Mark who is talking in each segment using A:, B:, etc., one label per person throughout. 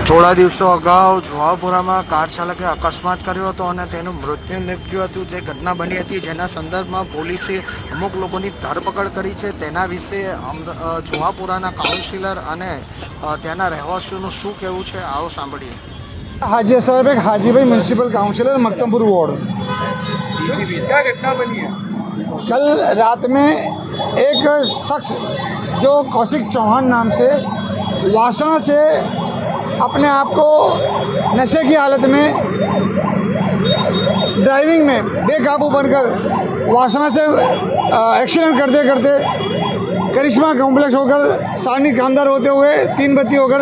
A: થોડા દિવસો અગાઉ જુહાપુરામાં કાર ચાલકે અકસ્માત કર્યો હતો અને તેનું મૃત્યુ નિપજ્યું હતું. જે ઘટના બની હતી જેના સંદર્ભમાં પોલીસે અમુક લોકોની ધરપકડ કરી છે. તેના વિશે જુહાપુરાના કાઉન્સિલર અને ત્યાંના રહેવાસીઓનું શું કહેવું છે, આવો સાંભળીએ.
B: हाजी असर बेग हाजी भाई म्यूनसिपल काउंसिलर मक्तमपुर वार्ड।
C: क्या घटना बनी है?
B: कल रात में एक शख्स जो कौशिक चौहान नाम से वासना से अपने आप को नशे की हालत में ड्राइविंग में बेकाबू बनकर वासना से एक्सीडेंट करते करते करिश्मा कॉम्प्लेक्स होकर सारनी कामदार होते हुए 3 बत्ती होकर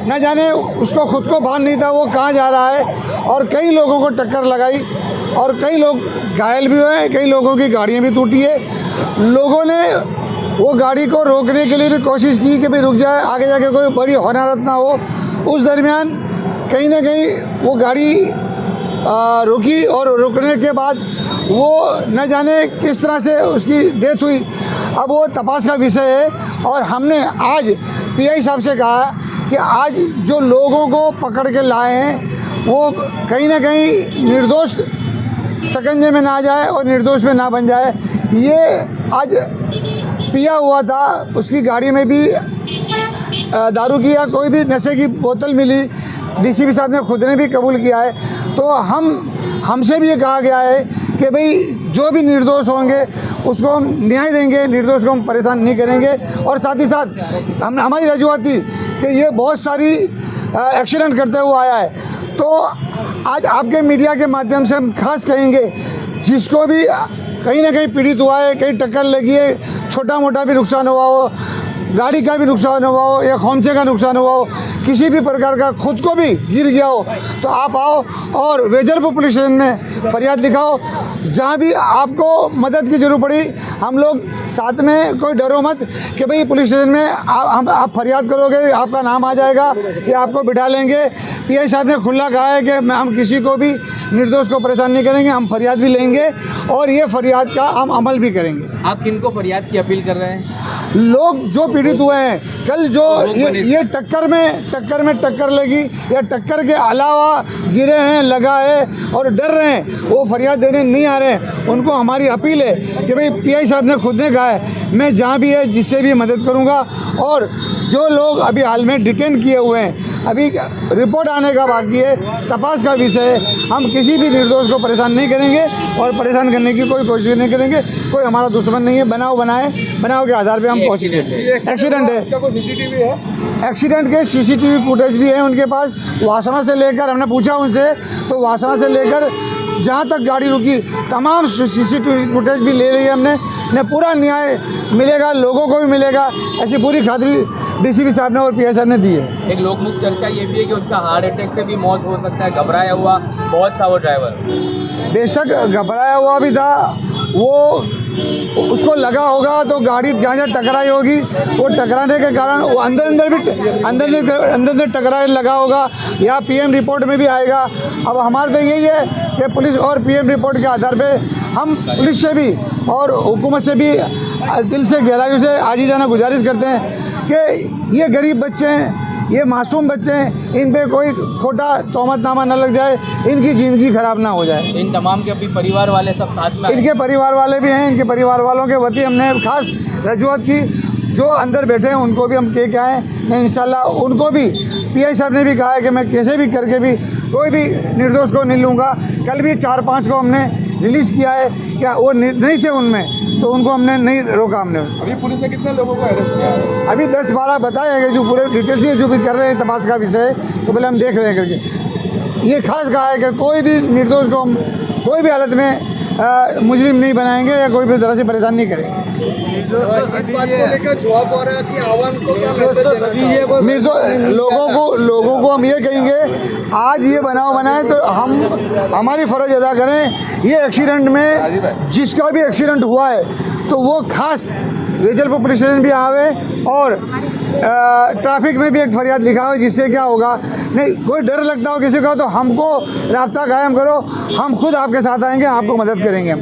B: न जाने उसको खुद को भान नहीं था वो कहाँ जा रहा है, और कई लोगों को टक्कर लगाई और कई लोग घायल भी हुए, कई लोगों की गाड़ियाँ भी टूटी है। लोगों ने वो गाड़ी को रोकने के लिए भी कोशिश की कि भाई रुक जाए, आगे जाके कोई बड़ी होनारत ना हो। उस दरमियान कहीं ना कहीं वो गाड़ी रुकी और रुकने के बाद वो न जाने किस तरह से उसकी डेथ हुई। अब वो तपास का विषय है और हमने आज पीआई साहब से कहा कि आज जो लोगों को पकड़ के लाए हैं वो कहीं ना कहीं निर्दोष शिकंजे में ना जाए और निर्दोष में ना बन जाए। ये आज पिया हुआ था, उसकी गाड़ी में भी दारू की या कोई भी नशे की बोतल मिली, डीसीपी साहब ने खुद ने भी कबूल किया है। तो हमसे भी ये कहा गया है कि भाई जो भी निर्दोष होंगे उसको हम न्याय देंगे, निर्दोष को हम परेशान नहीं करेंगे। और साथ ही साथ हमारी रजूआत थी कि ये बहुत सारी एक्सीडेंट करते हुए आया है, तो आज आपके मीडिया के माध्यम से हम खास कहेंगे जिसको भी कहीं ना कहीं पीड़ित हुआ है, कहीं टक्कर लगी है, छोटा मोटा भी नुकसान हुआ हो, गाड़ी का भी नुकसान हुआ हो या खोमचे का नुकसान हुआ हो, किसी भी प्रकार का खुद को भी गिर गया हो, तो आप आओ और वेजलपुर पुलिस स्टेशन में फरियाद लिखाओ। जहाँ भी आपको मदद की जरूरत पड़ी हम लोग साथ में, कोई डरो मत कि भाई पुलिस स्टेशन में आप फरियाद करोगे आपका नाम आ जाएगा या आपको बिठा लेंगे। पीआई साहब ने खुला कहा है कि हम किसी को भी निर्दोष को परेशान नहीं करेंगे, हम फरियाद भी लेंगे और ये फरियाद का हम अमल भी करेंगे।
C: आप किनको फरियाद की अपील कर रहे हैं?
B: लोग जो पीड़ित हुए हैं, कल जो ये टक्कर में टक्कर लगी या टक्कर के अलावा गिरे हैं, लगा है और डर रहे हैं, वो फरियाद देने नहीं आ रहे हैं, उनको हमारी अपील है कि भाई पीआई साहब ने खुद ने कहा है मैं जहाँ भी है जिससे भी मदद करूँगा। और जो लोग अभी हाल में डिटेन किए हुए हैं, अभी रिपोर्ट आने का बाकी है, तपास का विषय है, हम किसी भी निर्दोष को परेशान नहीं करेंगे और परेशान करने की कोई कोशिश नहीं करेंगे। कोई हमारा दुश्मन नहीं है, बनाव के आधार पे हम कोशिश करेंगे। एक्सीडेंट है,
C: सीसीटीवी है,
B: एक्सीडेंट के सीसीटीवी फुटेज भी है उनके पास। वासना से लेकर हमने पूछा उनसे, तो वासना से लेकर जहाँ तक गाड़ी रुकी तमाम सीसीटीवी फुटेज भी ले ली हमने। पूरा न्याय मिलेगा, लोगों को भी मिलेगा, ऐसी पूरी खातिरी डीसीपी साहब ने और पीआई साहब ने दी है।
C: एक लोकमुख चर्चा ये भी है कि उसका हार्ट अटैक से भी मौत हो सकता है, घबराया हुआ बहुत था वो ड्राइवर।
B: बेशक घबराया हुआ भी था, वो उसको लगा होगा तो गाड़ी जहाँ जहाँ टकराई होगी वो टकराने के कारण वो अंदर टकराए लगा होगा या पीएम रिपोर्ट में भी आएगा। अब हमारा तो यही है कि पुलिस और पीएम रिपोर्ट के आधार पे हम पुलिस से भी और हुकूमत से भी दिल से गहराइयों से आजीजाना गुजारिश करते हैं कि ये गरीब बच्चे हैं, ये मासूम बच्चे हैं, इन पे कोई खोटा तोहमतनामा न लग जाए, इनकी ज़िंदगी खराब ना हो जाए।
C: इन तमाम के अभी परिवार वाले सब साथ में,
B: इनके परिवार वाले भी हैं, इनके परिवार वालों के वती हमने खास रजूआत की। जो अंदर बैठे हैं उनको भी हम कह के आए नहीं, इंशाल्लाह उनको भी पीआई साहब ने भी कहा है कि मैं कैसे भी करके भी कोई भी निर्दोष को नहीं लूँगा। कल भी 4-5 को हमने रिलीज़ किया है, क्या वो नहीं थे उनमें, तो उनको हमने नहीं रोका। हमने
C: अभी पुलिस ने कितने लोगों को अरेस्ट किया है?
B: अभी 10-12 बताए हैं जो पूरे डिटेल्स ही जो भी कर रहे हैं, तपास का विषय है, तो पहले हम देख रहे हैं करके। ये खास कहा है कि कोई भी निर्दोष को हम कोई भी हालत में मुजरिम नहीं बनाएंगे या कोई भी तरह से परेशान नहीं करेंगे। लोगों को हम ये कहेंगे आज ये बनाव बनाए तो हम हमारी फ़र्ज अदा करें। ये एक्सीडेंट में जिसका भी एक्सीडेंट हुआ है तो वो खास वेजलपुर पुलिस स्टेशन भी आवे और ट्रैफिक में भी एक फरियाद लिखा हो, जिससे क्या होगा, नहीं कोई डर लगता हो किसी का तो हमको रास्ता कायम करो, हम खुद आपके साथ आएंगे, आपको मदद करेंगे हम।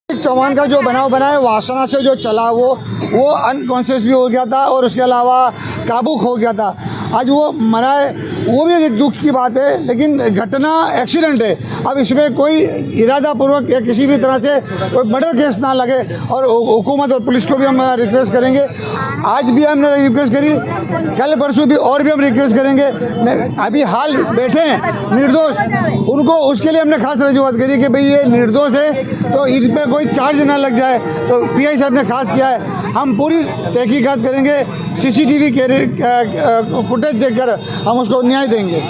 B: चौहान का जो बनाव बना है, वासना से जो चला वो अनकॉन्शियस भी हो गया था और उसके अलावा काबू खो गया था। आज वो मरा है, वो भी एक दुख की बात है, लेकिन घटना एक्सीडेंट है। अब इसमें कोई इरादापूर्वक या किसी भी तरह से कोई मर्डर केस ना लगे, और हुकूमत और पुलिस को भी हम रिक्वेस्ट करेंगे। आज भी हमने रिक्वेस्ट करी, कल परसों भी और भी हम रिक्वेस्ट करेंगे। अभी हाल बैठे हैं निर्दोष, उनको उसके लिए हमने खास रजूआत करी कि भाई ये निर्दोष है तो इन पर कोई चार्ज ना लग जाए, तो पीआई साहब ने खास किया है। हम पूरी तहकीकात करेंगे, सीसीटीवी फुटेज देखकर हम उसको न्याय देंगे।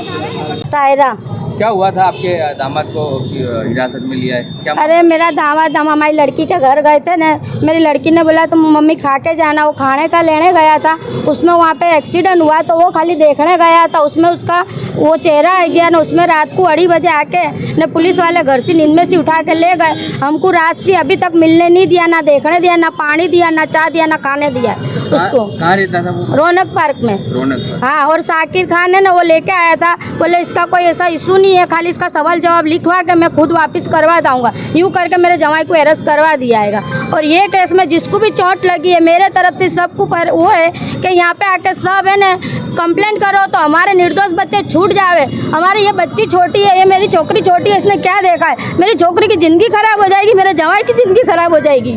D: सायरा,
C: क्या हुआ था आपके दामाद को हिरासत में लिया है क्या?
D: अरे मेरा दामाद, हम हमारी लड़की के घर गए थे ना, मेरी लड़की ने बोला तुम मम्मी खा के जाना, वो खाने का लेने गया था, उसमें वहाँ पे एक्सीडेंट हुआ तो वो खाली देखने गया था, उसमें उसका वो चेहरा आ गया ना। उसमें रात को 2:30 बजे आके न पुलिस वाले घर से नींद में से उठा के ले गए। हमको रात से अभी तक मिलने नहीं दिया, ना देखने दिया, ना पानी दिया, ना चाय दिया, ना खाने दिया उसको।
C: कहाँ रहता था वो?
D: रौनक पार्क में।
C: रौनक?
D: हाँ, और साकिर खान है ना, वो लेके आया था, बोले इसका कोई ऐसा इशू नहीं है, खाली इसका सवाल जवाब लिखवा के मैं खुद वापस करवा दूंगा। यूँ करके मेरे जवाई को अरेस्ट करवा दिया है। और ये केस में जिसको भी चोट लगी है, मेरे तरफ से सबको पर वो है कि यहाँ पे आके सब है ना कंप्लेंट करो तो हमारे निर्दोष बच्चे छूट जावे। हमारी ये बच्ची छोटी है, ये मेरी छोकरी छोटी है, इसने क्या देखा है? मेरी छोकरी की ज़िंदगी खराब हो जाएगी, मेरे जवाई की ज़िंदगी खराब हो जाएगी।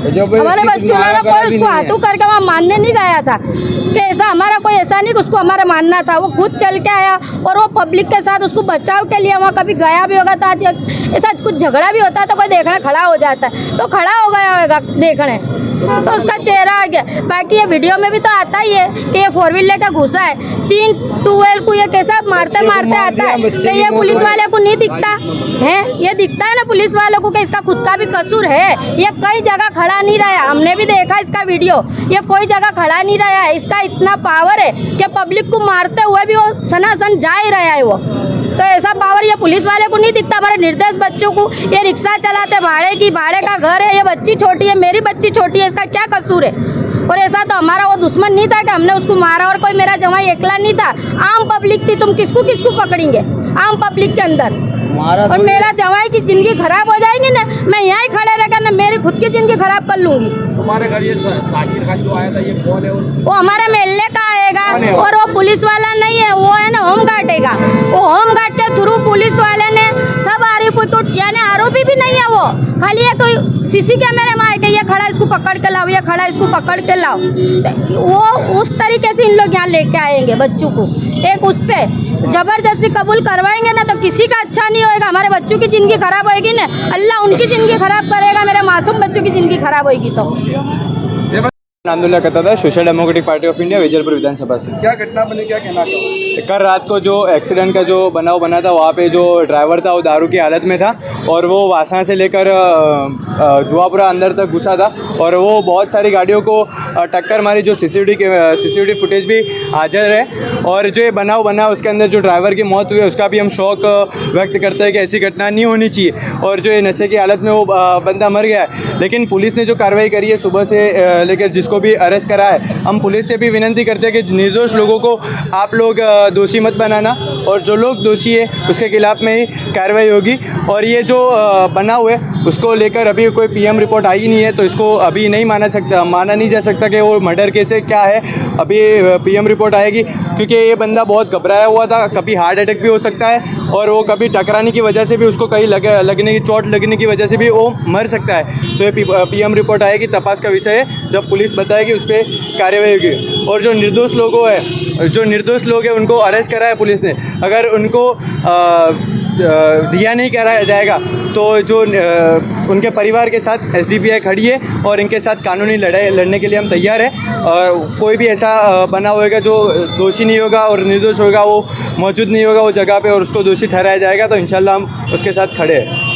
D: हमारे बच्चों ने कोई उसको हाथों करके वहाँ मानने नहीं गया था कि ऐसा हमारा कोई ऐसा नहीं कि उसको हमारा मानना था। वो खुद चल के आया और वो पब्लिक के साथ उसको बचाव के लिए वहाँ कभी गया भी होगा तो ऐसा कुछ झगड़ा भी होता है तो कोई देखने खड़ा हो जाता है, तो खड़ा हो गया होगा देखने, तो उसका चेहरा आ गया। बाकी ये वीडियो में भी तो आता ही है कि ये 4 व्हीलर लेकर घुसा है, 3 टूवेल को ये कैसा मारते मारते आता है। तो ये पुलिस वाले को नहीं दिखता है? ये दिखता है ना पुलिस वालों को कि इसका खुद का भी कसूर है। ये कई जगह खड़ा नहीं रहा, हमने भी देखा इसका वीडियो, ये कोई जगह खड़ा नहीं रहा है। इसका इतना पावर है कि पब्लिक को मारते हुए भी वो सनासन जा ही रहा है वो। तो ऐसा पावर ये पुलिस वाले को नहीं दिखता। हमारे निर्दोष बच्चों को ये रिक्शा चलाते, भाड़े का घर है, ये बच्ची छोटी है, मेरी बच्ची छोटी है, इसका क्या कसूर है? और ऐसा तो हमारा वो दुश्मन नहीं था कि हमने उसको मारा, और कोई मेरा जवाई एकला नहीं था, आम पब्लिक थी। तुम किसको किसको पकड़ेंगे आम पब्लिक के अंदर? और मेरा जवाई की जिंदगी खराब हो जाएगी ना, मैं यहाँ ही खड़े रहकर ना मेरी खुद की जिंदगी खराब कर लूंगी।
C: तुम्हारे घर ये साकिर खान जो आया था, ये कौन है?
D: वो हमारे मेले का आएगा, और वो पुलिस वाला नहीं है, वो है ना होमगार्ड है। वो होमगार्ड के थ्रू पुलिस वाले ने सब यानी आरोपी भी नहीं है वो, खाली ये कोई सीसी कैमरे में आएगा, ये खड़ा इसको पकड़ के लाओ, ये खड़ा इसको पकड़ के लाओ। तो वो उस तरीके से इन लोग यहाँ लेके आएंगे बच्चों को, एक उस पर जबरदस्ती कबूल करवाएंगे ना, तो किसी का अच्छा नहीं होएगा। हमारे बच्चों की ज़िंदगी खराब होएगी ना, अल्लाह उनकी ज़िंदगी खराब करेगा, मेरे मासूम बच्चों की ज़िंदगी खराब होएगी। तो
E: आंदोलन करता था social democratic party of India Vijaypur विधानसभा से।
C: क्या घटना बनी, क्या कहना चाहोगे?
E: कल रात को जो एक्सीडेंट का जो बनाव बना था, वहाँ पे जो ड्राइवर था वो दारू की हालत में था, और वो वासना से लेकर जुआपुरा अंदर तक घुसा था, और वो बहुत सारी गाड़ियों को टक्कर मारी, जो सीसीटीवी फुटेज भी हाजिर है। और जो ये बनाव बना उसके अंदर जो ड्राइवर की मौत हुई है उसका भी हम शौक व्यक्त करते हैं कि ऐसी घटना नहीं होनी चाहिए, और जो ये नशे की हालत में वो बंदा मर गया है। लेकिन पुलिस ने जो कार्रवाई करी है सुबह से लेकर जिसको भी अरेस्ट करा है, हम पुलिस से भी विनती करते हैं कि निर्दोष लोगों को आप लोग दोषी मत बनाना, और जो लोग दोषी है उसके खिलाफ में ही कार्रवाई होगी। और ये जो बनाव है उसको लेकर अभी कोई पीएम रिपोर्ट आई नहीं है, तो इसको अभी नहीं माना नहीं जा सकता कि वो मर्डर केस है क्या है। अभी पीएम रिपोर्ट आएगी, क्योंकि ये बंदा बहुत घबराया हुआ था, कभी हार्ट अटैक भी हो सकता है, और वो कभी टकराने की वजह से भी उसको कहीं चोट लगने की वजह से भी वो मर सकता है। तो ये पीएम रिपोर्ट आएगी, तपास का विषय है, जब पुलिस बताएगी उस पर कार्रवाई होगी। और जो निर्दोष लोग हैं उनको अरेस्ट करा है पुलिस ने। अगर उनको रिहा नहीं कराया जाएगा तो जो उनके परिवार के साथ एसडीपीआई खड़ी है, और इनके साथ कानूनी लड़ाई लड़ने के लिए हम तैयार हैं। और कोई भी ऐसा बना होगा जो दोषी नहीं होगा और निर्दोष होगा, वो मौजूद नहीं होगा वो जगह पे, और उसको दोषी ठहराया जाएगा, तो इंशाल्लाह हम उसके साथ खड़े हैं।